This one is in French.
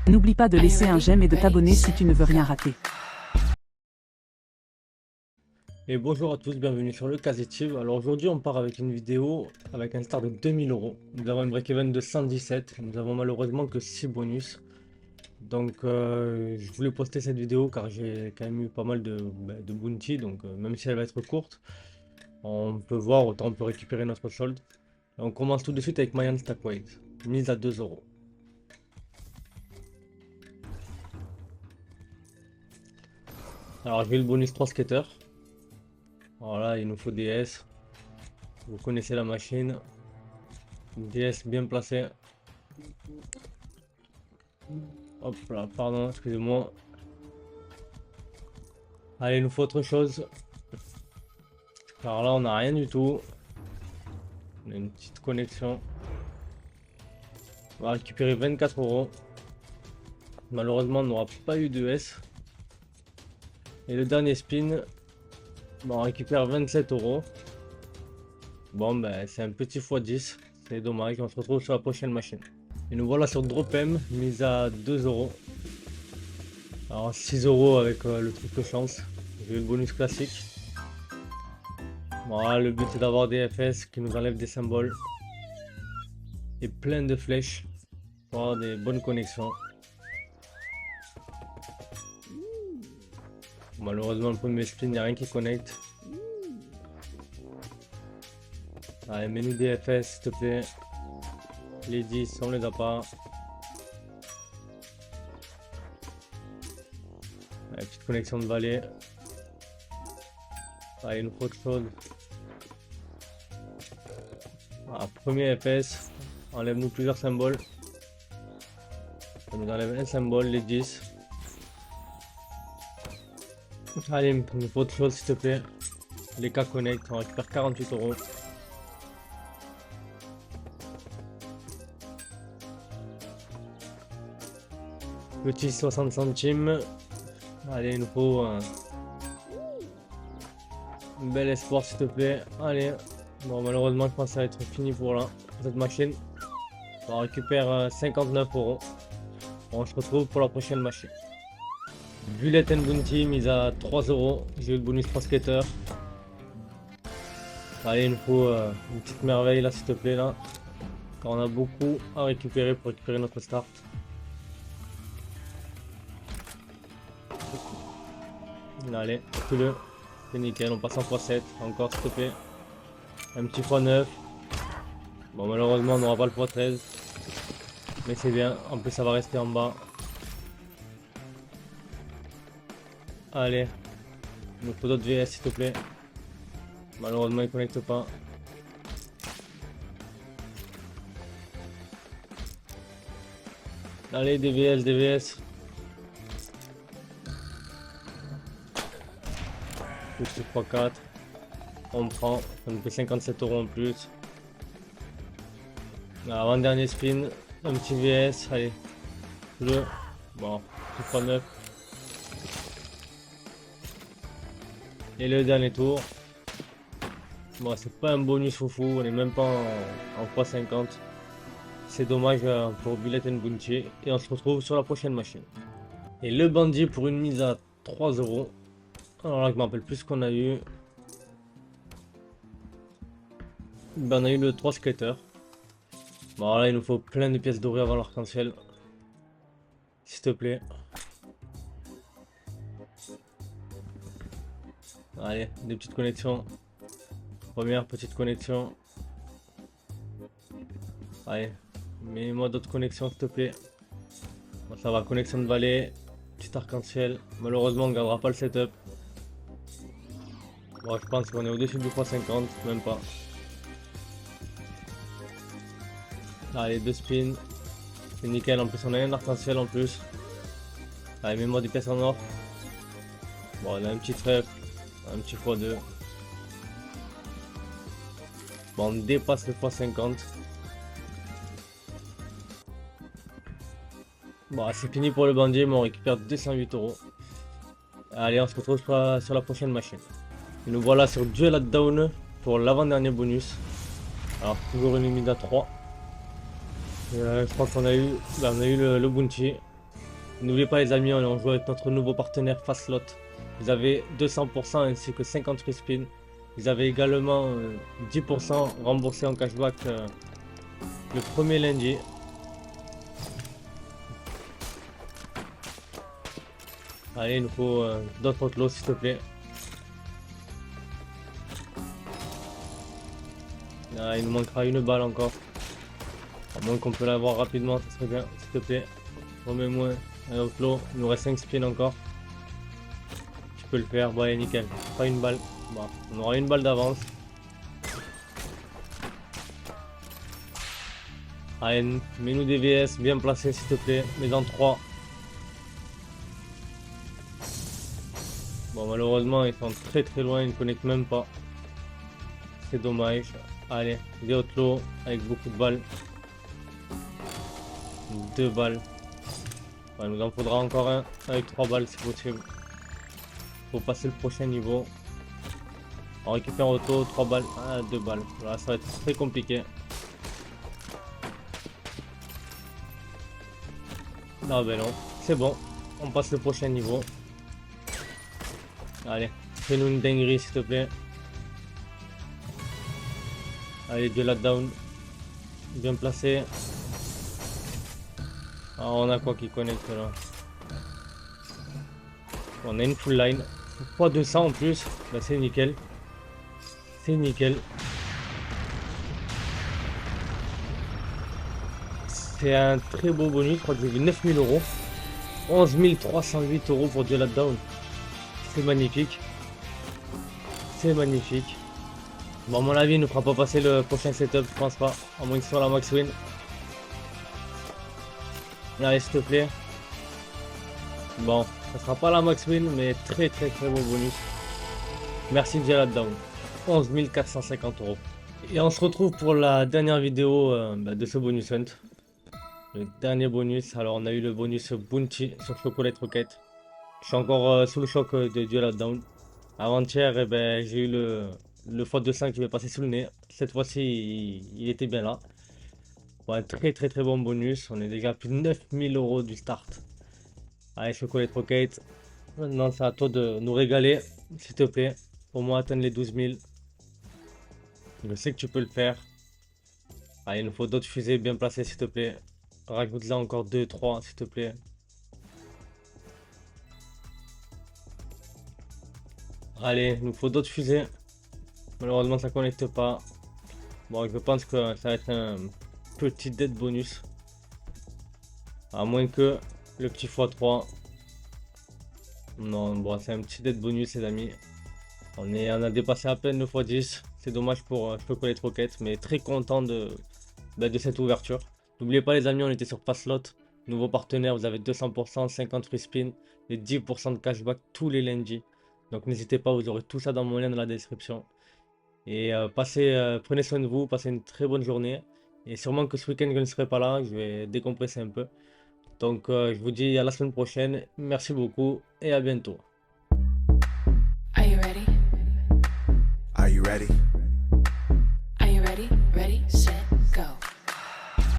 N'oublie pas de laisser un j'aime et de t'abonner si tu ne veux rien rater. Et bonjour à tous, bienvenue sur le Casetive. Alors aujourd'hui on part avec une vidéo avec un start de 2000 euros. Nous avons un break-even de 117, nous avons malheureusement que 6 bonus. Donc je voulais poster cette vidéo car j'ai quand même eu pas mal de bounty. Donc même si elle va être courte, on peut voir, autant on peut récupérer notre solde. Et on commence tout de suite avec Mayan Stackweight, mise à 2 euros. Alors j'ai eu le bonus 3 skaters. Voilà, il nous faut DS. Vous connaissez la machine. DS bien placé. Hop là, pardon, excusez-moi. Allez, il nous faut autre chose. Car là, on n'a rien du tout. On a une petite connexion. On va récupérer 24 euros. Malheureusement, on n'aura pas eu de S. Et le dernier spin, on récupère 27 euros. Bon, ben, c'est un petit x10. C'est dommage. On se retrouve sur la prochaine machine. Et nous voilà sur Drop M, mise à 2 euros. Alors 6 euros avec le truc de chance. J'ai eu le bonus classique. Voilà, le but c'est d'avoir des FS qui nous enlèvent des symboles. Et plein de flèches pour avoir des bonnes connexions. Malheureusement, le premier spin, il n'y a rien qui connecte. Allez, mets-nous des FS s'il te plaît. Les 10, on les a pas. Allez, petite connexion de vallée. Allez, une autre chose. Voilà, premier FS. Enlève-nous plusieurs symboles. Ça nous enlève un symbole, les 10. Allez, il nous faut autre chose s'il te plaît. Les cas connect, on récupère 48 euros. Petit 60 centimes. Allez, il nous faut un bel espoir s'il te plaît. Allez. Bon, malheureusement, je pense que ça va être fini pour cette machine. On récupère 59 euros. On se retrouve pour la prochaine machine. Bullet and Bounty mise à 3 euros. J'ai eu le bonus 3 skaters. Allez, il nous faut une petite merveille là s'il te plaît là. Car on a beaucoup à récupérer pour récupérer notre start. Allez, le c'est nickel, on passe en x7. Encore s'il te plaît. Un petit x9. Bon, malheureusement on n'aura pas le x13. Mais c'est bien, en plus ça va rester en bas. Allez, il nous faut d'autres VS s'il te plaît. Malheureusement il ne connecte pas. Allez, DVS, DVS. Plus 3-4. On prend, ça nous fait 57 euros en plus. Avant-dernier spin, un petit VS, allez. Le. Bon, petit x9. Et le dernier tour. Bon, c'est pas un bonus foufou, on est même pas en x50. C'est dommage pour Bullet and Bounty. Et on se retrouve sur la prochaine machine. Et le bandit pour une mise à 3 euros. Alors là, je me rappelle plus ce qu'on a eu. Ben, on a eu le 3 skater. Bon, là, il nous faut plein de pièces dorées avant l'arc-en-ciel. S'il te plaît. Allez, des petites connexions. Première petite connexion. Allez, mets-moi d'autres connexions s'il te plaît. Bon, ça va, connexion de vallée. Petit arc-en-ciel. Malheureusement, on ne gardera pas le setup. Bon, je pense qu'on est au-dessus du x50, même pas. Allez, deux spins. C'est nickel, en plus on a un arc-en-ciel en plus. Allez, mets-moi des pièces en or. Bon, on a un petit trèfle. Un petit x2. Bon, on dépasse le x50. Bon, c'est fini pour le bandit, mais on récupère 208 euros. Allez, on se retrouve sur la prochaine machine. Et nous voilà sur Duel at Down pour l'avant-dernier bonus. Alors, toujours une limite à 3. Je crois qu'on a eu, on a eu le bounty. N'oubliez pas les amis, on joue avec notre nouveau partenaire Fastlot. Vous avez 200% ainsi que 50 free spin. Vous avez également 10% remboursé en cashback le premier lundi. Allez, il nous faut d'autres lots s'il te plaît. Ah, il nous manquera une balle encore. À moins qu'on peut l'avoir rapidement, ça serait bien, s'il te plaît. Remets-moi un autre lot, il nous reste 5 spins encore. Tu peux le faire, bon allez nickel. Pas une balle, bon, on aura une balle d'avance. Allez, mets-nous des VS bien placés s'il te plaît, mais dans 3. Bon malheureusement ils sont très très loin, ils ne connectent même pas. C'est dommage. Allez, des autres lots avec beaucoup de balles. 2 balles. Ouais, il nous en faudra encore un avec 3 balles si possible. Faut passer le prochain niveau. On récupère auto, 3 balles, 2 balles. Là ça va être très compliqué. Ah ben non, c'est bon. On passe le prochain niveau. Allez, fais-nous une dinguerie s'il te plaît. Allez, de la down. Bien placé. Ah, on a quoi qui connecte là? On a une full line. Pas 200 en plus. Bah, c'est nickel. C'est nickel. C'est un très beau bonus. Je crois que j'ai vu 9000 euros. 11 308 euros pour du down. C'est magnifique. C'est magnifique. Bon, à mon avis, il ne fera pas passer le prochain setup. Je pense pas. À moins que ce soit la max win. Allez, s'il te plaît. Bon, ça sera pas la max win, mais très très très beau bonus. Merci Jalad Down. 11 450 euros. Et on se retrouve pour la dernière vidéo de ce bonus hunt. Le dernier bonus. Alors, on a eu le bonus Bounty sur Chocolate Rocket. Je suis encore sous le choc de Jalad Down. Avant-hier, j'ai eu le faute de 5 qui m'est passé sous le nez. Cette fois-ci, il était bien là. Bon, un très très très bon bonus. On est déjà à plus de 9000 euros du start. Allez, Chocolate Rocket. Maintenant, c'est à toi de nous régaler, s'il te plaît. Au moins atteindre les 12 000. Je sais que tu peux le faire. Allez, il nous faut d'autres fusées bien placées, s'il te plaît. Rajoute-là encore 2-3, s'il te plaît. Allez, il nous faut d'autres fusées. Malheureusement, ça ne connecte pas. Bon, je pense que ça va être un petit dead bonus. À moins que le petit x3. Non, bon, c'est un petit dead bonus, les amis. On a dépassé à peine le x10. C'est dommage pour Chocolate Rocket, mais très content de cette ouverture. N'oubliez pas, les amis, on était sur Fastlot. Nouveau partenaire, vous avez 200%, 50 free spin et 10% de cashback tous les lundis. Donc n'hésitez pas, vous aurez tout ça dans mon lien dans la description. Et prenez soin de vous, passez une très bonne journée. Et sûrement que ce week-end je ne serai pas là, je vais décompresser un peu. Donc je vous dis à la semaine prochaine, merci beaucoup et à bientôt. Are you ready? Are you ready?